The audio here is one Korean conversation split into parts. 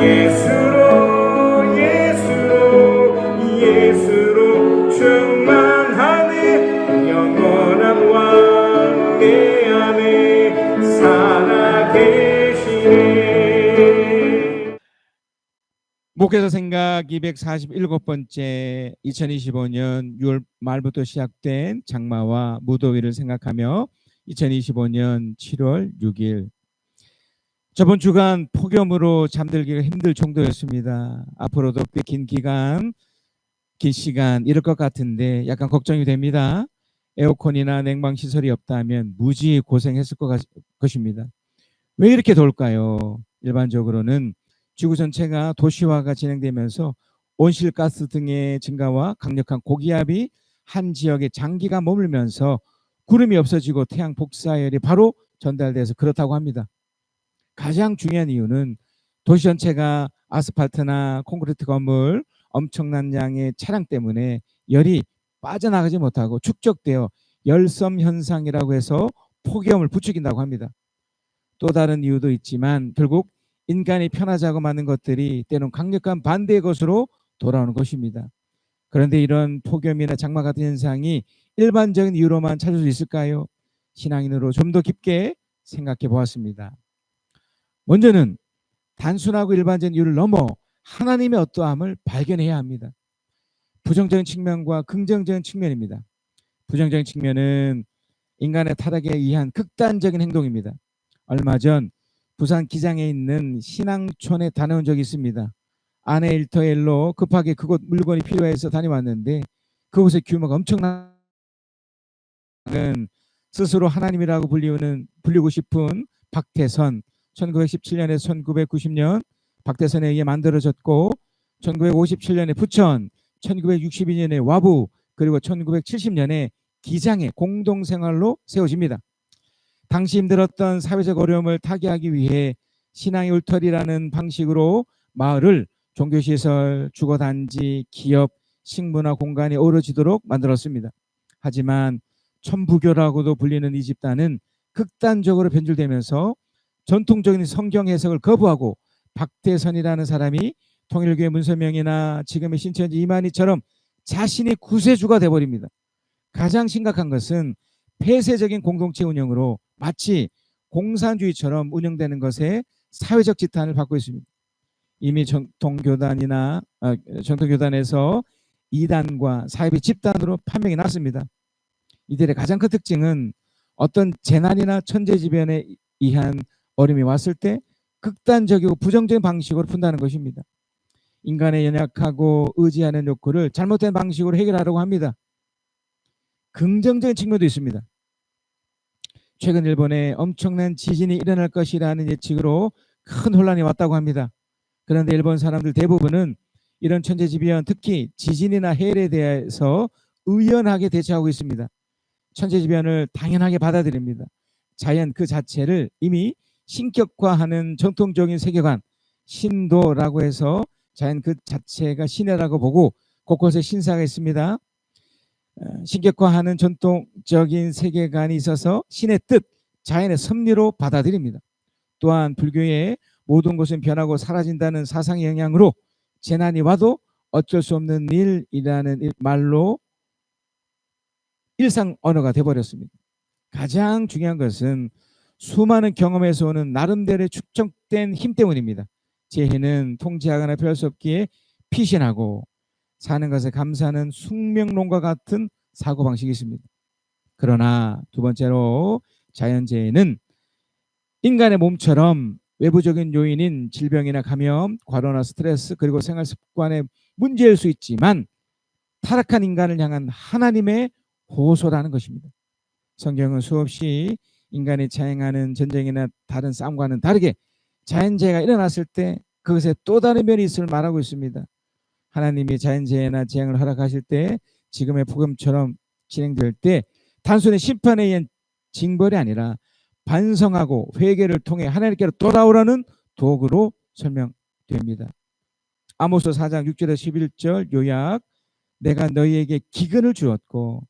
예수로 예수로 예수로 충만하네. 영원한 왕 내 안에 살아계시네. 목회자 생각 247번째 2025년 6월 말부터 시작된 장마와 무더위를 생각하며 2025년 7월 6일 저번 주간 폭염으로 잠들기가 힘들 정도였습니다. 앞으로도 꽤 긴 기간, 긴 시간 이럴 것 같은데 약간 걱정이 됩니다. 에어컨이나 냉방 시설이 없다면 무지 고생했을 것입니다. 왜 이렇게 더울까요? 일반적으로는 지구 전체가 도시화가 진행되면서 온실가스 등의 증가와 강력한 고기압이 한 지역에 장기간 머물면서 구름이 없어지고 태양 복사열이 바로 전달돼서 그렇다고 합니다. 가장 중요한 이유는 도시 전체가 아스팔트나 콘크리트 건물, 엄청난 양의 차량 때문에 열이 빠져나가지 못하고 축적되어 열섬 현상이라고 해서 폭염을 부추긴다고 합니다. 또 다른 이유도 있지만 결국 인간이 편하자고 만든 것들이 때론 강력한 반대의 것으로 돌아오는 것입니다. 그런데 이런 폭염이나 장마 같은 현상이 일반적인 이유로만 찾을 수 있을까요? 신앙인으로 좀 더 깊게 생각해 보았습니다. 먼저는 단순하고 일반적인 이유를 넘어 하나님의 어떠함을 발견해야 합니다. 부정적인 측면과 긍정적인 측면입니다. 부정적인 측면은 인간의 타락에 의한 극단적인 행동입니다. 얼마 전 부산 기장에 있는 신앙촌에 다녀온 적이 있습니다. 아내 일터일로 급하게 그곳 물건이 필요해서 다녀왔는데 그곳의 규모가 엄청난 스스로 하나님이라고 불리고 싶은 박태선 1917년에서 1990년 박태선에 의해 만들어졌고 1957년에 부천 1962년에 와부 그리고 1970년에 기장의 공동생활로 세워집니다. 당시 힘들었던 사회적 어려움을 타개하기 위해 신앙의 울터리라는 방식으로 마을을 종교시설, 주거단지, 기업, 식문화 공간이 어우러지도록 만들었습니다. 하지만 천부교라고도 불리는 이 집단은 극단적으로 변질되면서 전통적인 성경 해석을 거부하고 박태선이라는 사람이 통일교회 문서명이나 지금의 신천지 이만희처럼 자신이 구세주가 돼버립니다. 가장 심각한 것은 폐쇄적인 공동체 운영으로 마치 공산주의처럼 운영되는 것에 사회적 지탄을 받고 있습니다. 이미 정통교단에서 이단과 사이비 집단으로 판명이 났습니다. 이들의 가장 큰 특징은 어떤 재난이나 천재지변에 의한 어려움이 왔을 때 극단적이고 부정적인 방식으로 푼다는 것입니다. 인간의 연약하고 의지하는 욕구를 잘못된 방식으로 해결하려고 합니다. 긍정적인 측면도 있습니다. 최근 일본에 엄청난 지진이 일어날 것이라는 예측으로 큰 혼란이 왔다고 합니다. 그런데 일본 사람들 대부분은 이런 천재지변, 특히 지진이나 해일에 대해서 의연하게 대처하고 있습니다. 천재지변을 당연하게 받아들입니다. 자연 그 자체를 이미 신격화하는 전통적인 세계관, 신도라고 해서 자연 그 자체가 신이라고 보고 곳곳에 신사가 있습니다. 신격화하는 전통적인 세계관이 있어서 신의 뜻, 자연의 섭리로 받아들입니다. 또한 불교의 모든 것은 변하고 사라진다는 사상의 영향으로 재난이 와도 어쩔 수 없는 일이라는 말로 일상 언어가 되어버렸습니다. 가장 중요한 것은 수많은 경험에서 오는 나름대로의 축적된 힘 때문입니다. 재해는 통제하거나 피할 수 없기에 피신하고 사는 것에 감사하는 숙명론과 같은 사고방식이 있습니다. 그러나 두 번째로 자연재해는 인간의 몸처럼 외부적인 요인인 질병이나 감염, 과로나 스트레스 그리고 생활습관의 문제일 수 있지만 타락한 인간을 향한 하나님의 호소라는 것입니다. 성경은 수없이 인간이 자행하는 전쟁이나 다른 싸움과는 다르게 자연재해가 일어났을 때 그것에 또 다른 면이 있음을 말하고 있습니다. 하나님이 자연재해나 재앙을 허락하실 때 지금의 폭염처럼 진행될 때 단순히 심판에 의한 징벌이 아니라 반성하고 회개를 통해 하나님께로 돌아오라는 도구로 설명됩니다. 아모스 4장 6절에서 11절 요약. 내가 너희에게 기근을 주었고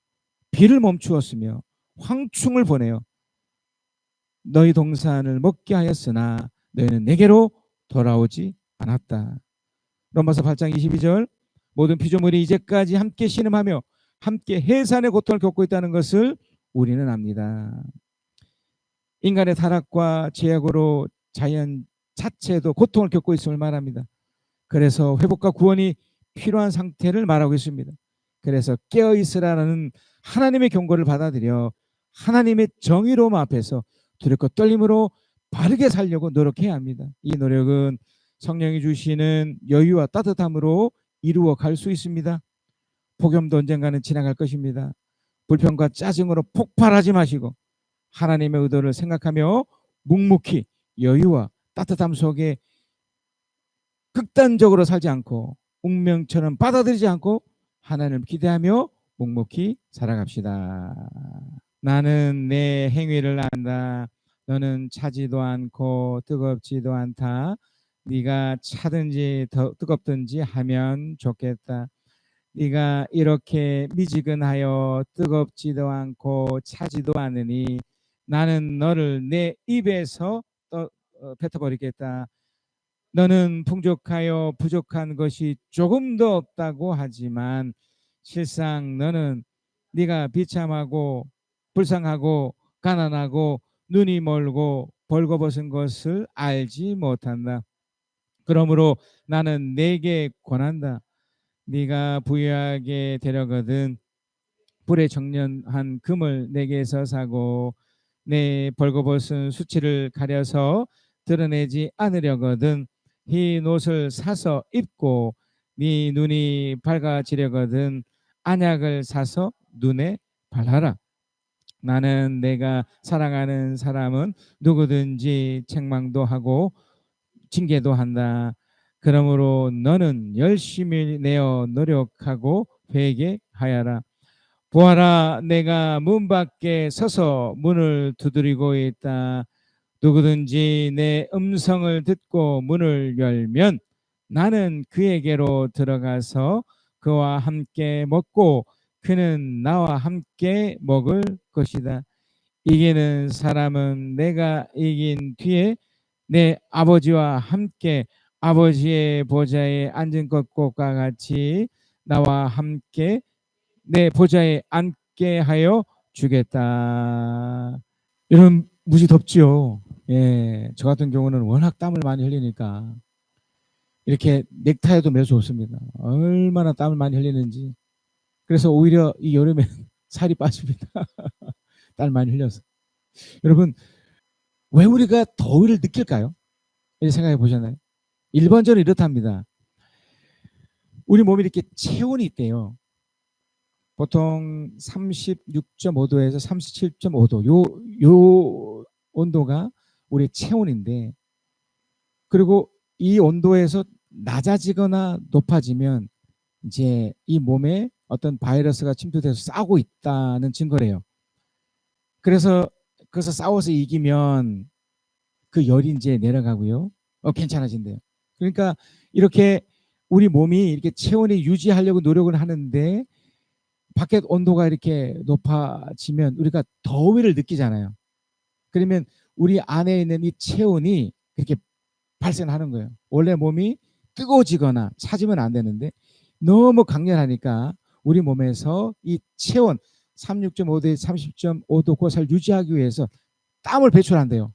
비를 멈추었으며 황충을 보내어 너희 동산을 먹게 하였으나 너희는 내게로 돌아오지 않았다. 로마서 8장 22절 모든 피조물이 이제까지 함께 신음하며 함께 해산의 고통을 겪고 있다는 것을 우리는 압니다. 인간의 타락과 죄악으로 자연 자체도 고통을 겪고 있음을 말합니다. 그래서 회복과 구원이 필요한 상태를 말하고 있습니다. 그래서 깨어있으라는 하나님의 경고를 받아들여 하나님의 정의로움 앞에서 두렵고 떨림으로 바르게 살려고 노력해야 합니다. 이 노력은 성령이 주시는 여유와 따뜻함으로 이루어 갈 수 있습니다. 폭염도 언젠가는 지나갈 것입니다. 불평과 짜증으로 폭발하지 마시고 하나님의 의도를 생각하며 묵묵히 여유와 따뜻함 속에 극단적으로 살지 않고 운명처럼 받아들이지 않고 하나님을 기대하며 묵묵히 살아갑시다. 나는 내 행위를 안다. 너는 차지도 않고 뜨겁지도 않다. 네가 차든지 더 뜨겁든지 하면 좋겠다. 네가 이렇게 미지근하여 뜨겁지도 않고 차지도 않으니 나는 너를 내 입에서 뱉어버리겠다. 너는 풍족하여 부족한 것이 조금도 없다고 하지만 실상 너는 네가 비참하고 불쌍하고 가난하고 눈이 멀고 벌거벗은 것을 알지 못한다. 그러므로 나는 네게 권한다. 네가 부유하게 되려거든 불에 청련한 금을 내게서 사고 내 벌거벗은 수치를 가려서 드러내지 않으려거든 흰 옷을 사서 입고 네 눈이 밝아지려거든 안약을 사서 눈에 발라라. 나는 내가 사랑하는 사람은 누구든지 책망도 하고 징계도 한다. 그러므로 너는 열심히 내어 노력하고 회개하여라. 보아라, 내가 문 밖에 서서 문을 두드리고 있다. 누구든지 내 음성을 듣고 문을 열면 나는 그에게로 들어가서 그와 함께 먹고 그는 나와 함께 먹을 것이다. 이기는 사람은 내가 이긴 뒤에 내 아버지와 함께 아버지의 보좌에 앉은 것과 같이 나와 함께 내 보좌에 앉게 하여 주겠다. 여러분 무지 덥지요. 예, 저 같은 경우는 워낙 땀을 많이 흘리니까 이렇게 넥타이도 매우 좋습니다. 얼마나 땀을 많이 흘리는지. 그래서 오히려 이 여름에 살이 빠집니다. 땀을 많이 흘려서. 여러분 왜 우리가 더위를 느낄까요? 이렇게 생각해 보셨나요? 1번적으로 이렇답니다. 우리 몸이 이렇게 체온이 있대요. 보통 36.5도에서 37.5도 요 온도가 우리 체온인데 그리고 이 온도에서 낮아지거나 높아지면 이제 이 몸에 어떤 바이러스가 침투돼서 싸우고 있다는 증거래요. 그래서 싸워서 이기면 그 열이 이제 내려가고요. 괜찮아진대요. 그러니까 이렇게 우리 몸이 이렇게 체온을 유지하려고 노력을 하는데 밖에 온도가 이렇게 높아지면 우리가 더위를 느끼잖아요. 그러면 우리 안에 있는 이 체온이 그렇게 발생하는 거예요. 원래 몸이 뜨거워지거나 차지면 안 되는데 너무 강렬하니까 우리 몸에서 이 체온 36.5도에 30.5도 고사를 유지하기 위해서 땀을 배출한대요.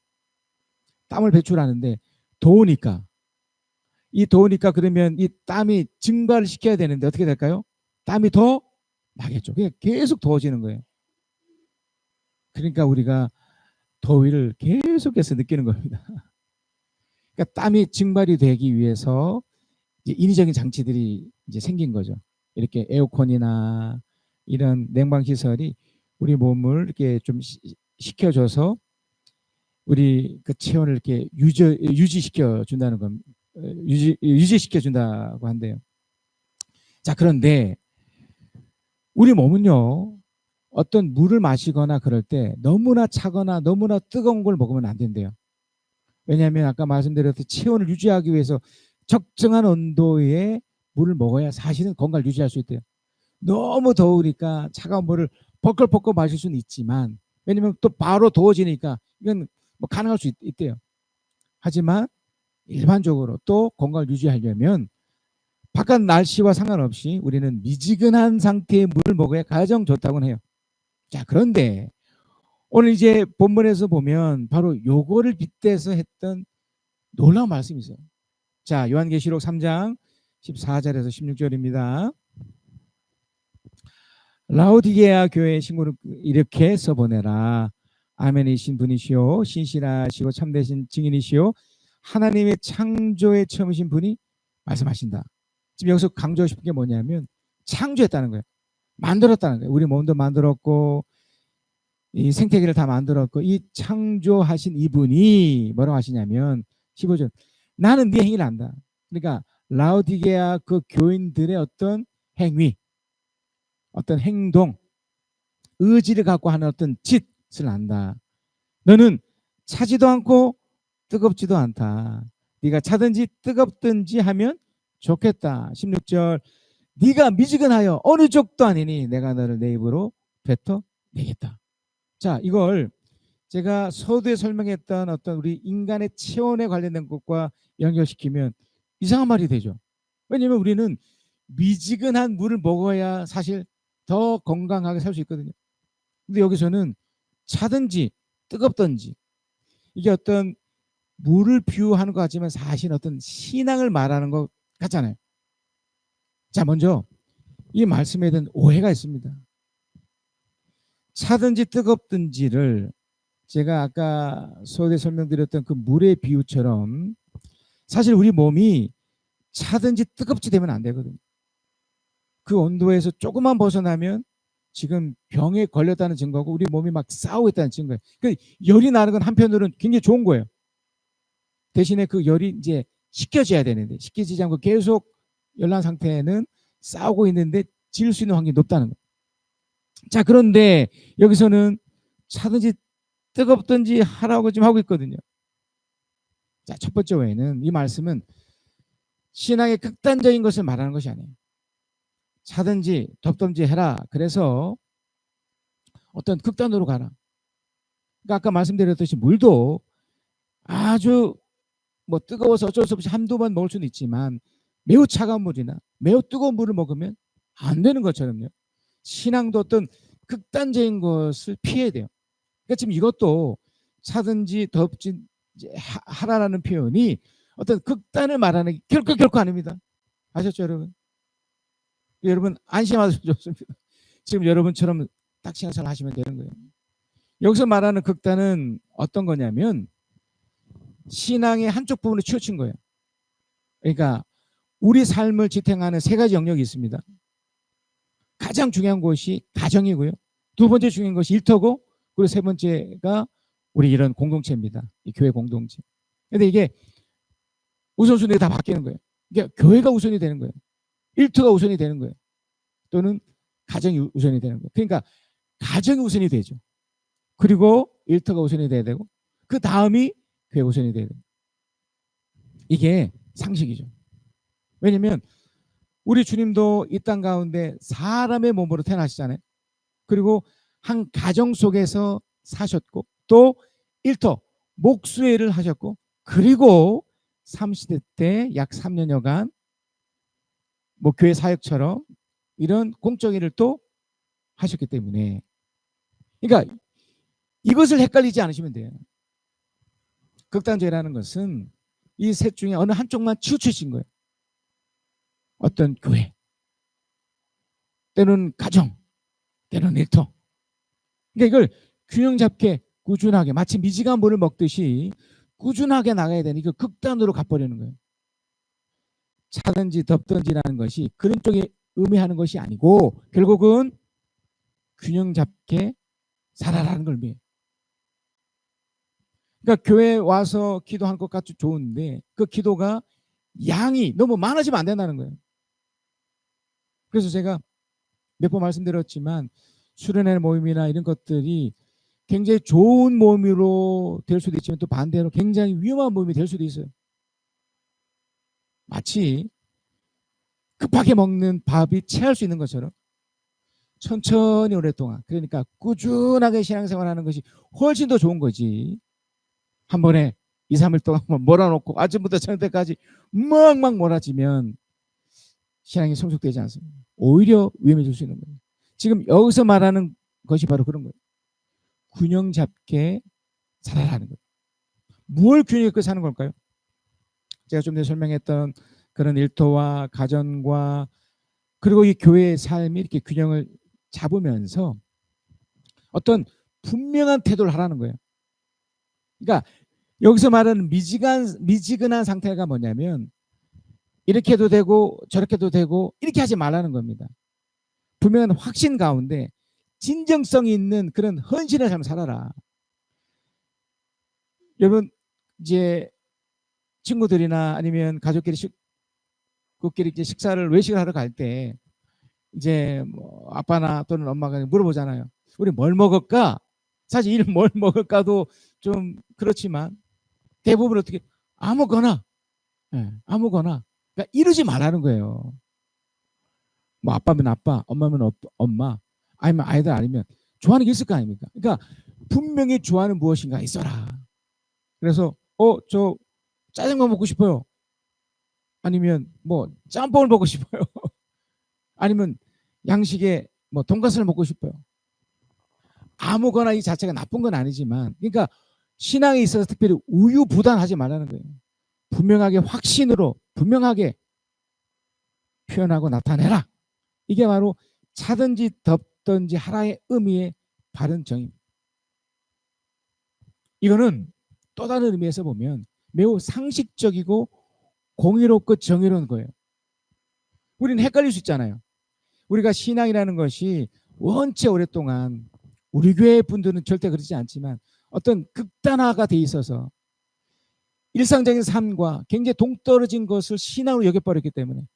땀을 배출하는데 더우니까 그러면 이 땀이 증발을 시켜야 되는데 어떻게 될까요? 땀이 더 나겠죠. 그냥 계속 더워지는 거예요. 그러니까 우리가 더위를 계속해서 느끼는 겁니다. 그러니까 땀이 증발이 되기 위해서 이제 인위적인 장치들이 이제 생긴 거죠. 이렇게 에어컨이나 이런 냉방 시설이 우리 몸을 이렇게 좀 식혀줘서 우리 그 체온을 이렇게 유지시켜 준다는 겁니다. 유지시켜 준다고 한대요. 자, 그런데 우리 몸은요, 어떤 물을 마시거나 그럴 때 너무나 차거나 너무나 뜨거운 걸 먹으면 안 된대요. 왜냐하면 아까 말씀드렸듯이 체온을 유지하기 위해서 적정한 온도의 물을 먹어야 사실은 건강을 유지할 수 있대요. 너무 더우니까 차가운 물을 벌컥벌컥 마실 수는 있지만 왜냐면 또 바로 더워지니까 이건 뭐 가능할 수 있대요. 하지만 일반적으로 또 건강을 유지하려면 바깥 날씨와 상관없이 우리는 미지근한 상태의 물을 먹어야 가장 좋다고 해요. 자, 그런데 오늘 이제 본문에서 보면 바로 요거를 빗대서 했던 놀라운 말씀이 있어요. 자, 요한계시록 3장 14절에서 16절입니다. 라오디게아 교회의 신고를 이렇게 써보내라. 아멘이신 분이시오, 신실하시고 참되신 증인이시오, 하나님의 창조의 처음이신 분이 말씀하신다. 지금 여기서 강조하고 싶은 게 뭐냐면 창조했다는 거예요. 만들었다는 거예요. 우리 몸도 만들었고 이 생태계를 다 만들었고, 이 창조하신 이분이 뭐라고 하시냐면 15절, 나는 네 행위를 안다. 그러니까 라오디게아 그 교인들의 어떤 행위, 어떤 행동, 의지를 갖고 하는 어떤 짓을 안다. 너는 차지도 않고 뜨겁지도 않다. 네가 차든지 뜨겁든지 하면 좋겠다. 16절, 네가 미지근하여 어느 족도 아니니 내가 너를 내 입으로 뱉어내겠다. 자, 이걸 제가 서두에 설명했던 어떤 우리 인간의 체온에 관련된 것과 연결시키면 이상한 말이 되죠. 왜냐하면 우리는 미지근한 물을 먹어야 사실 더 건강하게 살 수 있거든요. 근데 여기서는 차든지 뜨겁든지, 이게 어떤 물을 비유하는 것 같지만 사실 어떤 신앙을 말하는 것 같잖아요. 자, 먼저 이 말씀에 대한 오해가 있습니다. 차든지 뜨겁든지를 제가 아까 서두에 설명드렸던 그 물의 비유처럼 사실 우리 몸이 차든지 뜨겁지 되면 안 되거든요. 그 온도에서 조금만 벗어나면 지금 병에 걸렸다는 증거고 우리 몸이 막 싸우고 있다는 증거예요. 그 열이 나는 건 한편으로는 굉장히 좋은 거예요. 대신에 그 열이 이제 식혀져야 되는데 식혀지지 않고 계속 열난 상태는 싸우고 있는데 질 수 있는 확률이 높다는 거예요. 자, 그런데 여기서는 차든지 뜨겁든지 하라고 지금 하고 있거든요. 자, 첫 번째 오해는, 이 말씀은 신앙의 극단적인 것을 말하는 것이 아니에요. 차든지 덥든지 해라. 그래서 어떤 극단으로 가라. 그러니까 아까 말씀드렸듯이 물도 아주 뭐 뜨거워서 어쩔 수 없이 한두 번 먹을 수는 있지만 매우 차가운 물이나 매우 뜨거운 물을 먹으면 안 되는 것처럼요. 신앙도 어떤 극단적인 것을 피해야 돼요. 그러니까 지금 이것도 차든지 덥지 하라라는 표현이 어떤 극단을 말하는 게 결코 아닙니다. 아셨죠, 여러분? 여러분 안심하셔도 좋습니다. 지금 여러분처럼 딱 생각을 하시면 되는 거예요. 여기서 말하는 극단은 어떤 거냐면 신앙의 한쪽 부분을 치우친 거예요. 그러니까 우리 삶을 지탱하는 세 가지 영역이 있습니다. 가장 중요한 것이 가정이고요. 두 번째 중요한 것이 일터고, 그리고 세 번째가 우리 이런 공동체입니다. 이 교회 공동체. 근데 이게 우선순위가 다 바뀌는 거예요. 그러니까 교회가 우선이 되는 거예요. 일터가 우선이 되는 거예요. 또는 가정이 우선이 되는 거예요. 그러니까 가정이 우선이 되죠. 그리고 일터가 우선이 돼야 되고 그 다음이 교회 우선이 돼야 돼요. 이게 상식이죠. 왜냐하면 우리 주님도 이 땅 가운데 사람의 몸으로 태어나시잖아요. 그리고 한 가정 속에서 사셨고 또 일터 목수의 일을 하셨고 그리고 30대 때 약 3년여간 뭐 교회 사역처럼 이런 공적 일을 또 하셨기 때문에, 그러니까 이것을 헷갈리지 않으시면 돼요. 극단적이라는 것은 이 셋 중에 어느 한쪽만 치우치신 거예요. 어떤 교회, 때로는 가정, 때로는 일터. 그러니까 이걸 균형 잡게 꾸준하게 마치 미지간 물을 먹듯이 꾸준하게 나가야 되는, 이거 극단으로 가버리는 거예요. 차든지 덥든지라는 것이 그런 쪽에 의미하는 것이 아니고 결국은 균형 잡게 살아라는 걸 의미해요. 그러니까 교회에 와서 기도한 것 같이 좋은데 그 기도가 양이 너무 많아지면 안 된다는 거예요. 그래서 제가 몇 번 말씀드렸지만 수련회 모임이나 이런 것들이 굉장히 좋은 모임으로 될 수도 있지만 또 반대로 굉장히 위험한 모임이 될 수도 있어요. 마치 급하게 먹는 밥이 체할 수 있는 것처럼 천천히 오랫동안, 그러니까 꾸준하게 신앙생활하는 것이 훨씬 더 좋은 거지 한 번에 2, 3일 동안 몰아놓고 아침부터 저녁 때까지 막 몰아지면 신앙이 성숙되지 않습니다. 오히려 위험해질 수 있는 거예요. 지금 여기서 말하는 것이 바로 그런 거예요. 균형 잡게 살아라는 거예요. 뭘 균형 잡게 사는 걸까요? 제가 좀 전에 설명했던 그런 일터와 가정과 그리고 이 교회의 삶이 이렇게 균형을 잡으면서 어떤 분명한 태도를 하라는 거예요. 그러니까 여기서 말하는 미지근한 상태가 뭐냐면 이렇게 해도 되고 저렇게 해도 되고 이렇게 하지 말라는 겁니다. 분명한 확신 가운데 진정성이 있는 그런 헌신의 삶을 살아라. 여러분 이제 친구들이나 아니면 가족끼리 이제 식사를 외식을 하러 갈 때 이제 뭐 아빠나 또는 엄마가 물어보잖아요. 우리 뭘 먹을까? 사실 이를 뭘 먹을까도 좀 그렇지만 대부분 어떻게 아무거나, 아무거나. 그러니까 이러지 말라는 거예요. 뭐 아빠면 아빠, 엄마면 엄마, 아니면 아이들 아니면 좋아하는 게 있을 거 아닙니까? 그러니까 분명히 좋아하는 무엇인가 있어라. 그래서 저 짜장면 먹고 싶어요. 아니면 뭐 짬뽕을 먹고 싶어요. 아니면 양식에 뭐 돈가스를 먹고 싶어요. 아무거나 이 자체가 나쁜 건 아니지만, 그러니까 신앙에 있어서 특별히 우유부단하지 말라는 거예요. 분명하게 확신으로 분명하게 표현하고 나타내라. 이게 바로 차든지 덥든지 하라의 의미의 바른 정의입니다. 이거는 또 다른 의미에서 보면 매우 상식적이고 공의롭고 정의로운 거예요. 우리는 헷갈릴 수 있잖아요. 우리가 신앙이라는 것이 원체 오랫동안 우리 교회 분들은 절대 그러지 않지만 어떤 극단화가 돼 있어서 일상적인 삶과 굉장히 동떨어진 것을 신앙으로 여겨버렸기 때문에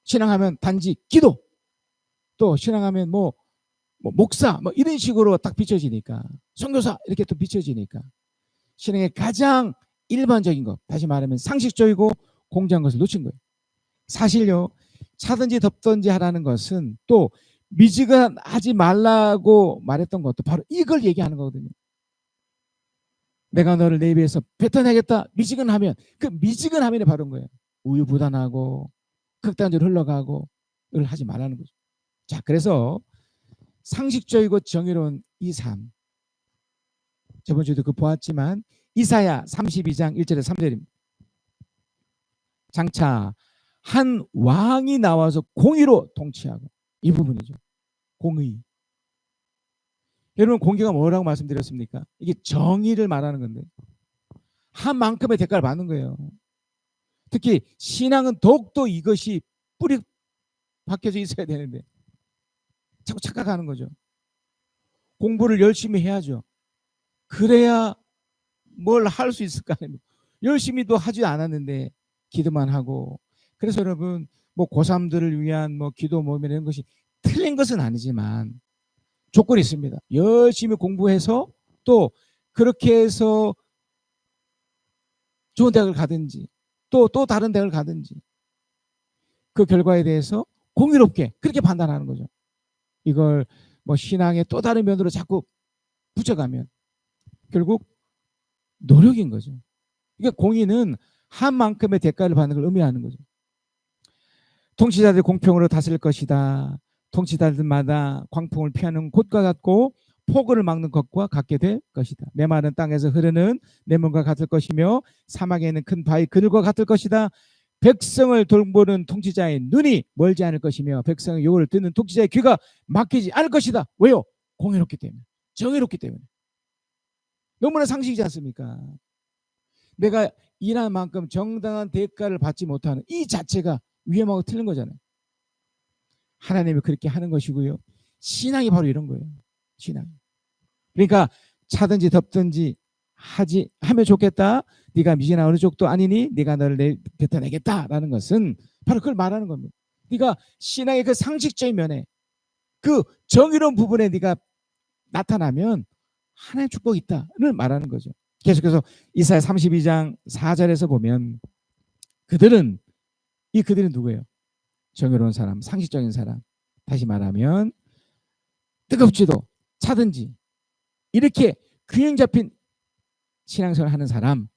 신앙하면 단지 기도, 또 신앙하면 뭐 목사 뭐 이런 식으로 딱 비춰지니까, 선교사 이렇게 또 비춰지니까 신앙의 가장 일반적인 것, 다시 말하면 상식적이고 공정한 것을 놓친 거예요. 사실요, 차든지 덥든지 하라는 것은 또 미지근하지 말라고 말했던 것도 바로 이걸 얘기하는 거거든요. 내가 너를 내 입에서 뱉어내겠다. 미지근하면, 그 미지근하면이 바로 거예요. 우유부단하고 극단적으로 흘러가고 이걸 하지 말라는 거죠. 자, 그래서 상식적이고 정의로운 이 삶, 저번 주에도 그 보았지만 이사야 32장 1절에 3절입니다. 장차 한 왕이 나와서 공의로 통치하고, 이 부분이죠. 공의. 여러분, 공의가 뭐라고 말씀드렸습니까? 이게 정의를 말하는 건데 한 만큼의 대가를 받는 거예요. 특히 신앙은 더욱더 이것이 뿌리 박혀져 있어야 되는데 자꾸 착각하는 거죠. 공부를 열심히 해야죠. 그래야 뭘 할 수 있을까? 열심히도 하지 않았는데 기도만 하고. 그래서 여러분, 뭐 고3들을 위한 뭐 기도 모임 이런 것이 틀린 것은 아니지만 조건이 있습니다. 열심히 공부해서 또 그렇게 해서 좋은 대학을 가든지 또 다른 대학을 가든지 그 결과에 대해서 공의롭게 그렇게 판단하는 거죠. 이걸 뭐 신앙의 또 다른 면으로 자꾸 붙여가면 결국 노력인 거죠. 그러니까 공의는 한 만큼의 대가를 받는 걸 의미하는 거죠. 통치자들이 공평으로 다스릴 것이다. 통치자들마다 광풍을 피하는 곳과 같고 폭우를 막는 것과 같게 될 것이다. 메마른 땅에서 흐르는 냇물과 같을 것이며 사막에 있는 큰 바위 그늘과 같을 것이다. 백성을 돌보는 통치자의 눈이 멀지 않을 것이며 백성의 요구를 듣는 통치자의 귀가 막히지 않을 것이다. 왜요? 공의롭기 때문에, 정의롭기 때문에. 너무나 상식이지 않습니까? 내가 일한 만큼 정당한 대가를 받지 못하는 이 자체가 위험하고 틀린 거잖아요. 하나님이 그렇게 하는 것이고요. 신앙이 바로 이런 거예요. 신앙. 그러니까 차든지 덥든지 하면 좋겠다. 네가 미진한 어느 쪽도 아니니 네가 너를 뱉어내겠다라는 것은 바로 그걸 말하는 겁니다. 네가 신앙의 그 상식적인 면에 그 정의로운 부분에 네가 나타나면 하나님의 축복이 있다를 말하는 거죠. 계속해서 이사야 32장 4절에서 보면 그들은 누구예요? 정의로운 사람, 상식적인 사람. 다시 말하면 뜨겁지도 차든지 이렇게 균형 잡힌 신앙생활을 하는 사람,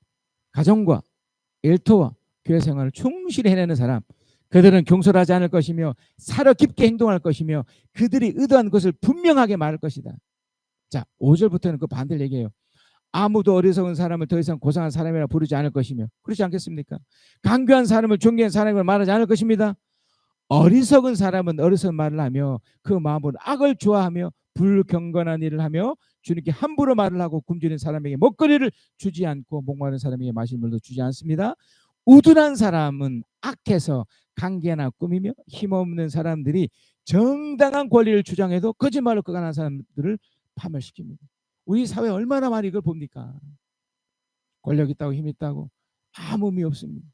가정과 일터와 교회 생활을 충실히 해내는 사람, 그들은 경솔하지 않을 것이며 사려 깊게 행동할 것이며 그들이 의도한 것을 분명하게 말할 것이다. 자, 5절부터는 그 반대를 얘기해요. 아무도 어리석은 사람을 더 이상 고상한 사람이라 부르지 않을 것이며, 그렇지 않겠습니까? 강교한 사람을 존귀한 사람이라 말하지 않을 것입니다. 어리석은 사람은 어리석은 말을 하며 그 마음으로 악을 좋아하며 불경건한 일을 하며 주님께 함부로 말을 하고 굶주린 사람에게 먹거리를 주지 않고 목마른 사람에게 마실 물도 주지 않습니다. 우둔한 사람은 악해서 강개나 꾸미며 힘없는 사람들이 정당한 권리를 주장해도 거짓말로 끄간한 사람들을 파멸시킵니다. 우리 사회 얼마나 많이 이걸 봅니까? 권력 있다고 힘 있다고 아무 의미 없습니다.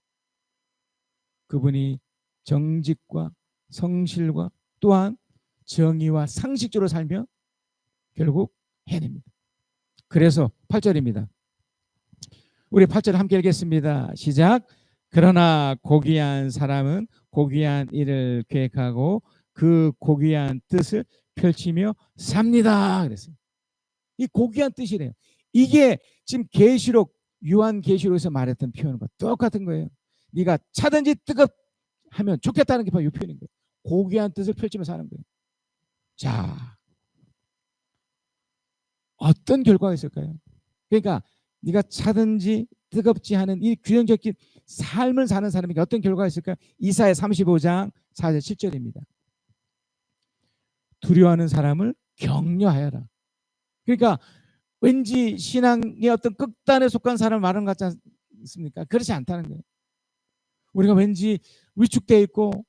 그분이 정직과 성실과 또한 정의와 상식적으로 살면 결국 해냅니다. 그래서 8절입니다. 우리 8절 함께 읽겠습니다. 시작. 그러나 고귀한 사람은 고귀한 일을 계획하고 그 고귀한 뜻을 펼치며 삽니다. 그랬어요. 이 고귀한 뜻이래요. 이게 지금 계시록 요한계시록에서 말했던 표현과 똑같은 거예요. 네가 차든지 뜨겁하면 좋겠다는 게 바로 이 표현인 거예요. 고귀한 뜻을 펼치면서 하는 거예요. 자, 어떤 결과가 있을까요? 그러니까 네가 차든지 뜨겁지 않은 이 균형적인 삶을 사는 사람에게 어떤 결과가 있을까요? 이사야 35장 4절 7절입니다. 두려워하는 사람을 격려하여라. 그러니까 왠지 신앙의 어떤 극단에 속한 사람을 말하는 것 같지 않습니까? 그렇지 않다는 거예요. 우리가 왠지 위축되어 있고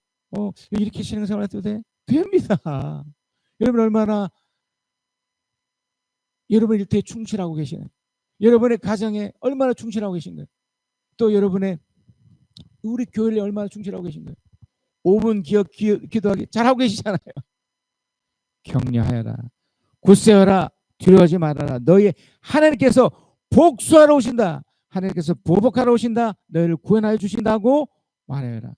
이렇게 신앙생활 해도 돼? 됩니다. 여러분 얼마나 여러분 일터에 충실하고 계시나요? 여러분의 가정에 얼마나 충실하고 계신가요? 또 여러분의 우리 교회에 얼마나 충실하고 계신가요? 5분 기도하기 잘하고 계시잖아요. 격려하여라. 굳세어라. 두려워하지 말아라. 너희 하나님께서 복수하러 오신다. 하나님께서 보복하러 오신다. 너희를 구원하여 주신다고 말하여라.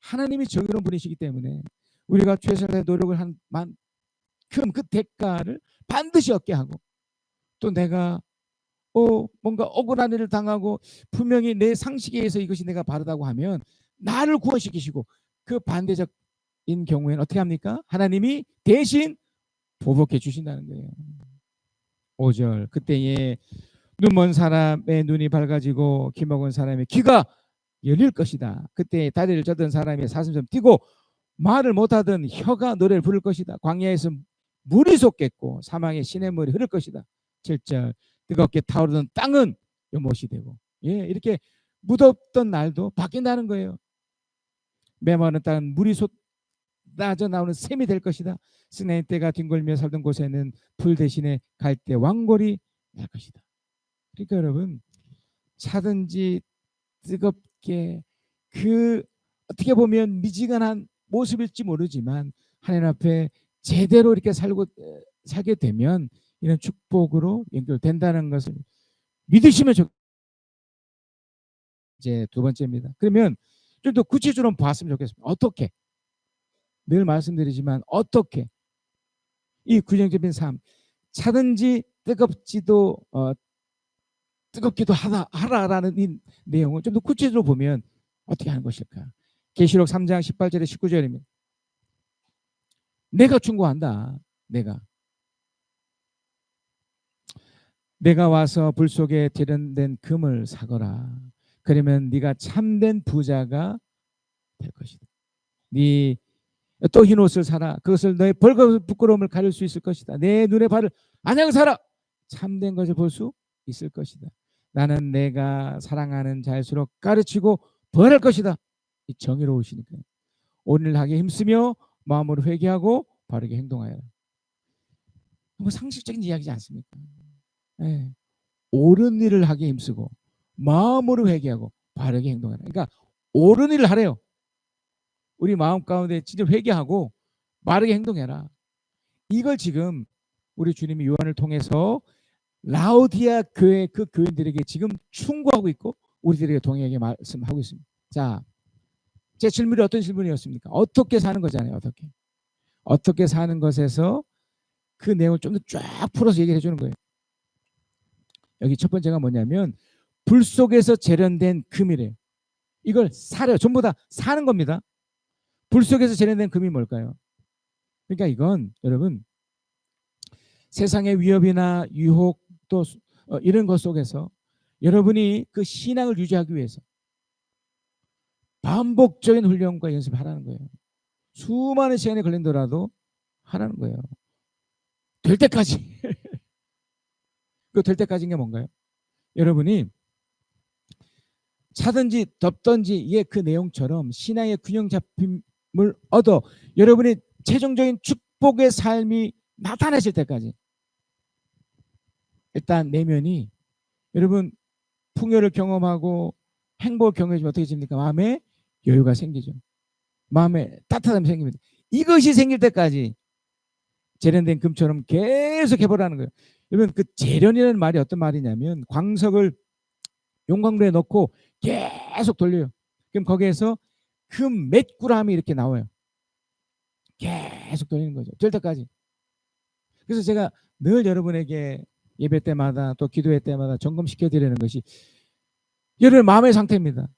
하나님이 정의로운 분이시기 때문에 우리가 최선의 노력을 한 만큼 그 대가를 반드시 얻게 하고, 또 내가 뭔가 억울한 일을 당하고 분명히 내 상식에 의해서 이것이 내가 바르다고 하면 나를 구원시키시고, 그 반대적인 경우에는 어떻게 합니까? 하나님이 대신 보복해 주신다는 거예요. 5절. 그때에 눈먼 사람의 눈이 밝아지고 귀먹은 사람의 귀가 열릴 것이다. 그때 다리를 젖은 사람의 사슴처럼 뛰고 말을 못하던 혀가 노래를 부를 것이다. 광야에서 물이 솟겠고 사망의 시냇물이 흐를 것이다. 7절. 뜨겁게 타오르던 땅은 연못이 되고, 이렇게 무덥던 날도 바뀐다는 거예요. 메마른 땅은 물이 쏟아져 나오는 샘이 될 것이다. 스네인 떼가 뒹굴며 살던 곳에는 풀 대신에 갈대 왕골이 날 것이다. 그러니까 여러분, 차든지 뜨겁게 그 어떻게 보면 미지근한 모습일지 모르지만 하나님 앞에 제대로 이렇게 살게 되면 이런 축복으로 연결된다는 것을 믿으시면 이제 두 번째입니다. 그러면 좀 더 구체적으로 봤으면 좋겠습니다. 어떻게? 늘 말씀드리지만 어떻게 이 균형적인 삶, 차든지 뜨겁기도 하라라는 이 내용을 좀 더 구체적으로 보면 어떻게 하는 것일까? 계시록 3장 18절에 19절입니다. 내가 충고한다. 내가 와서 불 속에 들여낸 금을 사거라. 그러면 네가 참된 부자가 될 것이다. 네 또 흰 옷을 사라. 그것을 너의 벌거벗은 부끄러움을 가릴 수 있을 것이다. 내 눈에 발을 안양 사라. 참된 것을 볼 수 있을 것이다. 나는 내가 사랑하는 자일수록 가르치고 벌할 것이다. 이 정의로우시니까요. 옳은 일을 하기 힘쓰며 마음으로 회개하고 바르게 행동하여라. 뭐 상식적인 이야기지 않습니까? 네. 옳은 일을 하기 힘쓰고 마음으로 회개하고 바르게 행동하라. 그러니까 옳은 일을 하래요. 우리 마음 가운데 진짜 회개하고 바르게 행동해라. 이걸 지금 우리 주님이 요한을 통해서 라오디아 교회 그 교인들에게 지금 충고하고 있고 우리들에게 동행하게 말씀하고 있습니다. 자, 제 질문이 어떤 질문이었습니까? 어떻게 사는 거잖아요. 어떻게 사는 것에서 그 내용을 좀 더 쫙 풀어서 얘기해 주는 거예요. 여기 첫 번째가 뭐냐면 불 속에서 재련된 금이래요. 이걸 사래요. 전부 다 사는 겁니다. 불 속에서 재련된 금이 뭘까요? 그러니까 이건 여러분 세상의 위협이나 유혹 또 이런 것 속에서 여러분이 그 신앙을 유지하기 위해서 반복적인 훈련과 연습을 하라는 거예요. 수많은 시간이 걸린더라도 하라는 거예요. 될 때까지. 그 될 때까지인 게 뭔가요? 여러분이 차든지 덥든지 그 내용처럼 신앙의 균형 잡힘을 얻어 여러분의 최종적인 축복의 삶이 나타나실 때까지 일단 내면이 여러분 풍요를 경험하고 행복을 경험해주면 어떻게 됩니까? 마음에 여유가 생기죠. 마음에 따뜻함이 생깁니다. 이것이 생길 때까지 재련된 금처럼 계속 해보라는 거예요. 여러분 그 재련이라는 말이 어떤 말이냐면 광석을 용광로에 넣고 계속 돌려요. 그럼 거기에서 금 몇 그램이 이렇게 나와요. 계속 돌리는 거죠. 될 때까지. 그래서 제가 늘 여러분에게 예배 때마다 또 기도회 때마다 점검시켜 드리는 것이 여러분의 마음의 상태입니다.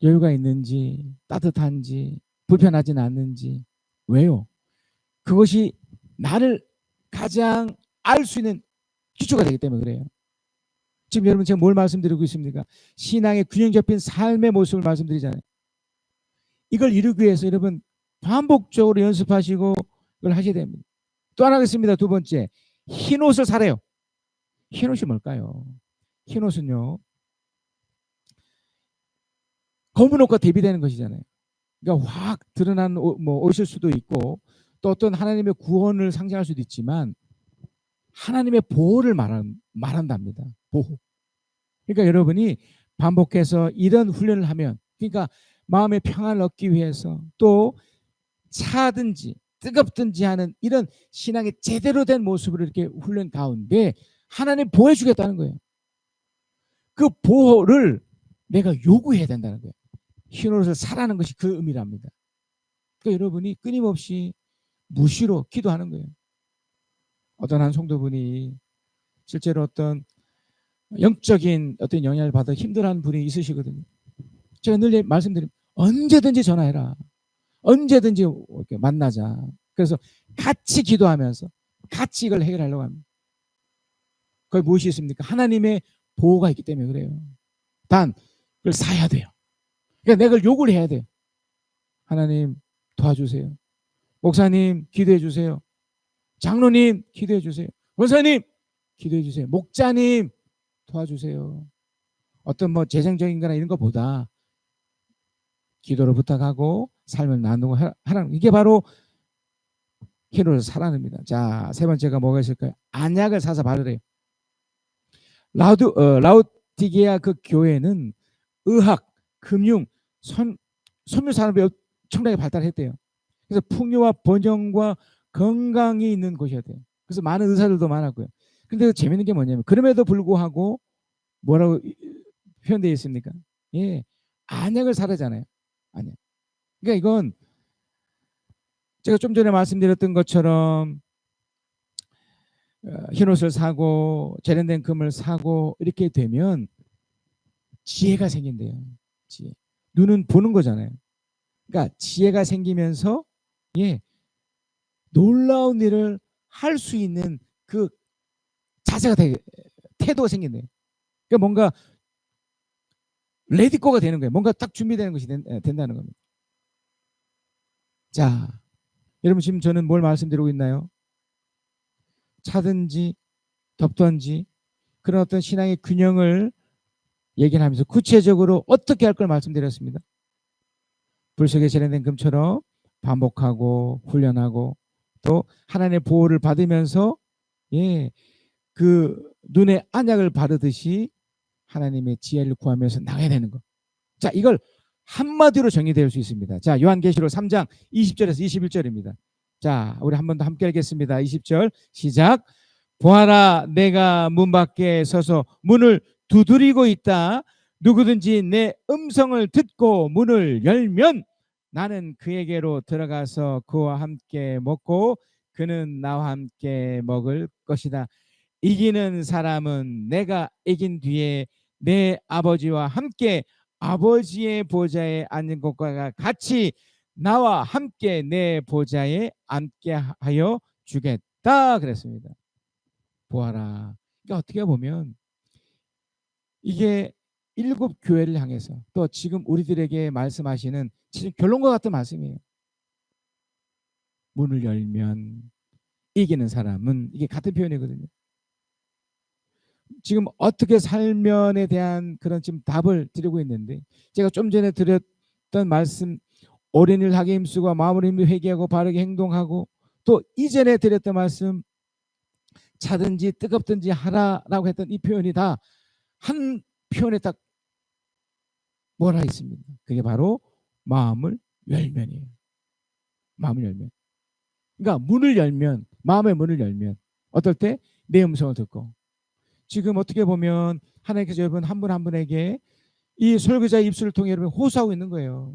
여유가 있는지 따뜻한지 불편하진 않는지. 왜요? 그것이 나를 가장 알 수 있는 기초가 되기 때문에 그래요. 지금 여러분 제가 뭘 말씀드리고 있습니까? 신앙의 균형 잡힌 삶의 모습을 말씀드리잖아요. 이걸 이루기 위해서 여러분 반복적으로 연습하시고 이걸 하셔야 됩니다. 또 하나 있습니다. 두 번째, 흰 옷을 사래요. 흰 옷이 뭘까요? 흰 옷은요 검은 옷과 대비되는 것이잖아요. 그러니까 확 드러난 옷일 수도 있고 또 어떤 하나님의 구원을 상징할 수도 있지만 하나님의 보호를 말한답니다. 보호. 그러니까 여러분이 반복해서 이런 훈련을 하면 그러니까 마음의 평안을 얻기 위해서 또 차든지 뜨겁든지 하는 이런 신앙의 제대로 된 모습으로 이렇게 훈련 가운데 하나님 보호해 주겠다는 거예요. 그 보호를 내가 요구해야 된다는 거예요. 흰 옷을 사라는 것이 그 의미랍니다. 그러니까 여러분이 끊임없이 무시로 기도하는 거예요. 어떤 한 성도분이 실제로 어떤 영적인 어떤 영향을 받아 힘들어하는 분이 있으시거든요. 제가 늘 말씀드립니다. 언제든지 전화해라. 언제든지 이렇게 만나자. 그래서 같이 기도하면서 같이 이걸 해결하려고 합니다. 거기 무엇이 있습니까? 하나님의 보호가 있기 때문에 그래요. 단 그걸 사야 돼요. 그러니까 내가 그걸 요구를 해야 돼요. 하나님 도와주세요. 목사님 기도해 주세요. 장로님 기도해 주세요. 원사님 기도해 주세요. 목자님 도와주세요. 어떤 재정적인 거나 이런 것보다 기도를 부탁하고 삶을 나누고 하라는 이게 바로 흰옷을 사라는입니다. 자, 세 번째가 뭐가 있을까요? 안약을 사서 바르래요. 라우디게아 그 교회는 의학, 금융, 섬유 산업이 엄청나게 발달했대요. 그래서 풍요와 번영과 건강이 있는 곳이었대요. 그래서 많은 의사들도 많았고요. 근데 재밌는 게 뭐냐면 그럼에도 불구하고 뭐라고 표현되어 있습니까? 예, 안약을 사라잖아요. 안약. 그러니까 이건 제가 좀 전에 말씀드렸던 것처럼 흰옷을 사고 재련된 금을 사고 이렇게 되면 지혜가 생긴대요. 지혜. 눈은 보는 거잖아요. 그러니까 지혜가 생기면서 놀라운 일을 할 수 있는 그 자세가 태도가 생긴대요. 그러니까 뭔가 레디고가 되는 거예요. 뭔가 딱 준비되는 것이 된다는 겁니다. 자, 여러분 지금 저는 뭘 말씀드리고 있나요? 차든지 덥든지 그런 어떤 신앙의 균형을 얘기를 하면서 구체적으로 어떻게 할 걸 말씀드렸습니다. 불 속에 재련된 금처럼 반복하고 훈련하고 또 하나님의 보호를 받으면서 그 눈에 안약을 바르듯이 하나님의 지혜를 구하면서 나가야 되는 거. 자, 이걸 한마디로 정의될 수 있습니다. 자, 요한계시록 3장 20절에서 21절입니다. 자, 우리 한 번 더 함께 읽겠습니다. 20절 시작. 보아라, 내가 문 밖에 서서 문을 두드리고 있다. 누구든지 내 음성을 듣고 문을 열면 나는 그에게로 들어가서 그와 함께 먹고 그는 나와 함께 먹을 것이다. 이기는 사람은 내가 이긴 뒤에 내 아버지와 함께 아버지의 보좌에 앉은 것과 같이 나와 함께 내 보좌에 앉게 하여 주겠다 그랬습니다. 보아라. 그러니까 어떻게 보면 이게 일곱 교회를 향해서 또 지금 우리들에게 말씀하시는 진짜 결론과 같은 말씀이에요. 문을 열면 이기는 사람은, 이게 같은 표현이거든요. 지금 어떻게 살면에 대한 그런 지금 답을 드리고 있는데, 제가 좀 전에 드렸던 말씀, 옳은 일 하기 힘쓰고 마음을 힘이 회개하고 바르게 행동하고, 또 이전에 드렸던 말씀, 차든지 뜨겁든지 하라라고 했던 이 표현이 다 한 표현에 딱 뭐라 있습니다. 그게 바로 마음을 열면이에요. 마음을 열면. 그러니까 문을 열면, 마음의 문을 열면 어떨 때 내 음성을 듣고, 지금 어떻게 보면 하나님께서 여러분 한 분 한 분에게 이 설교자의 입술을 통해 여러분 호소하고 있는 거예요.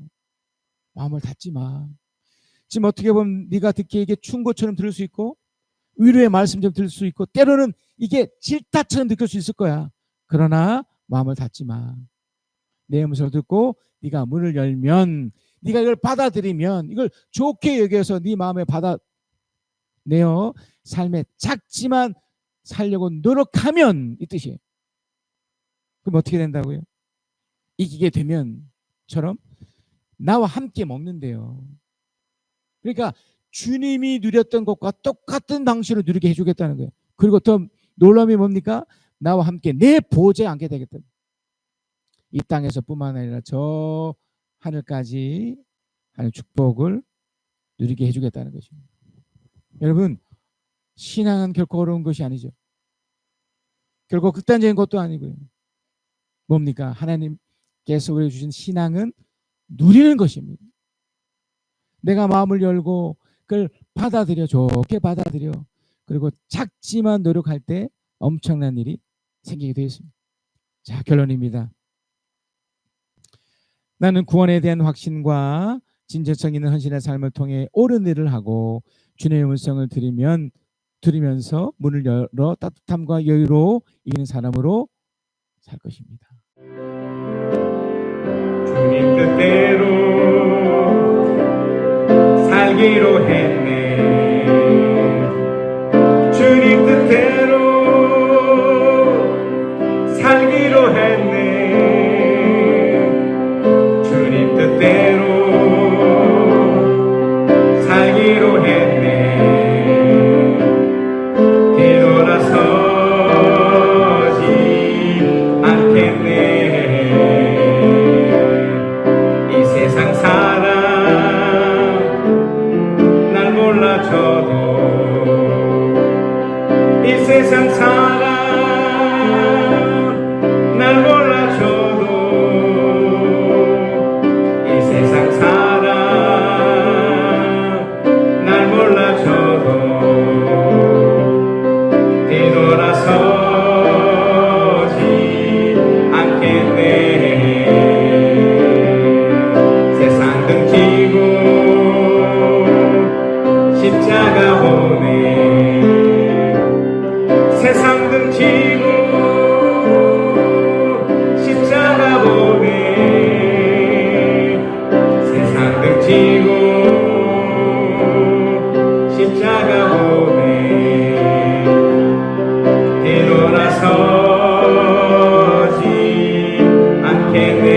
마음을 닫지 마. 지금 어떻게 보면 네가 듣기에 이게 충고처럼 들을 수 있고 위로의 말씀처럼 들을 수 있고 때로는 이게 질타처럼 느낄 수 있을 거야. 그러나 마음을 닫지 마. 내 음성을 듣고 네가 문을 열면, 네가 이걸 받아들이면, 이걸 좋게 여겨서 네 마음에 받아내어 삶에 작지만 살려고 노력하면, 이 뜻이에요. 그럼 어떻게 된다고요? 이기게 되면처럼 나와 함께 먹는데요. 그러니까 주님이 누렸던 것과 똑같은 방식으로 누리게 해주겠다는 거예요. 그리고 더 놀라움이 뭡니까? 나와 함께 내 보좌에 앉게 되겠다. 이 땅에서뿐만 아니라 저 하늘까지 하는 축복을 누리게 해주겠다는 것입니다. 여러분, 신앙은 결코 어려운 것이 아니죠. 결코 극단적인 것도 아니고요. 뭡니까? 하나님께서 우리에게 주신 신앙은 누리는 것입니다. 내가 마음을 열고 그걸 받아들여, 좋게 받아들여, 그리고 작지만 노력할 때 엄청난 일이 생기게 되어 있습니다. 자, 결론입니다. 나는 구원에 대한 확신과 진정성 있는 헌신의 삶을 통해 옳은 일을 하고 주님의 음성을 들으면서 문을 열어 따뜻함과 여유로 이기는 사람으로 살 것입니다. 주님 뜻대로 살기로 했네. 주님 뜻대로 살기로 했네. 주님 뜻대로 살기로 했네. 뒤돌아서지 않겠네. 이 세상 사람 날 몰라줘도, 이 세상 사람 날 몰라줘도, 이 세상 사람 날 몰라줘도 뒤돌아서지 않겠네. 세상 등지고 십자가 보네. 세상 등지고 십자가 보네. 세상 등지고 십자가 보네. 뒤돌아서지 않겠네.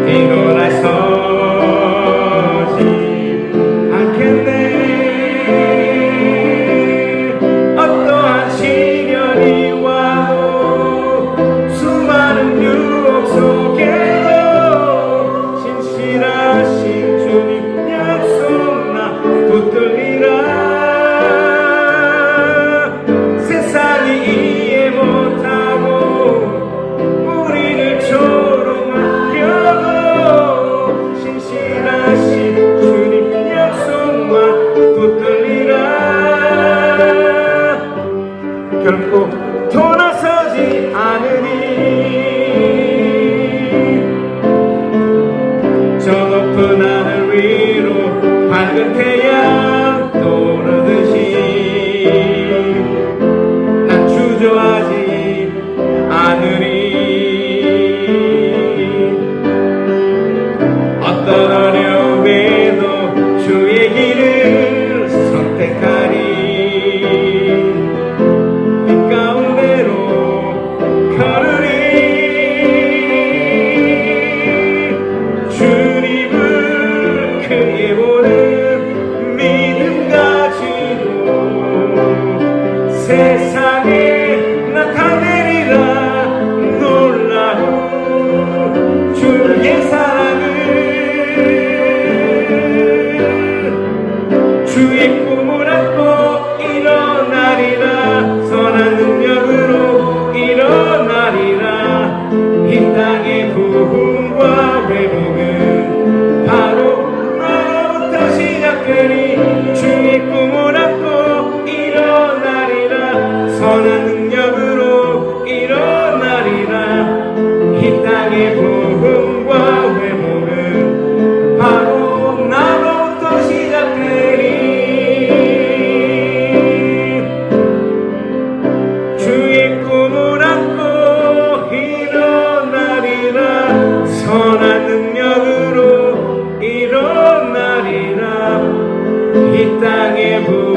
뒤돌아서지 않겠네. 어떠한 시련이 와도 수많은 유혹 속에도 신실하신 주님 약속 나 붙들리라. 세상이 이해 못하고 우리를 조롱만 껴도 신실하신 주님 약속만 붙들리라. 결코 돌아서지 않으니. 저 높은 하늘 위로 밝은 태양 떠오르듯이 난 주저하지 땅에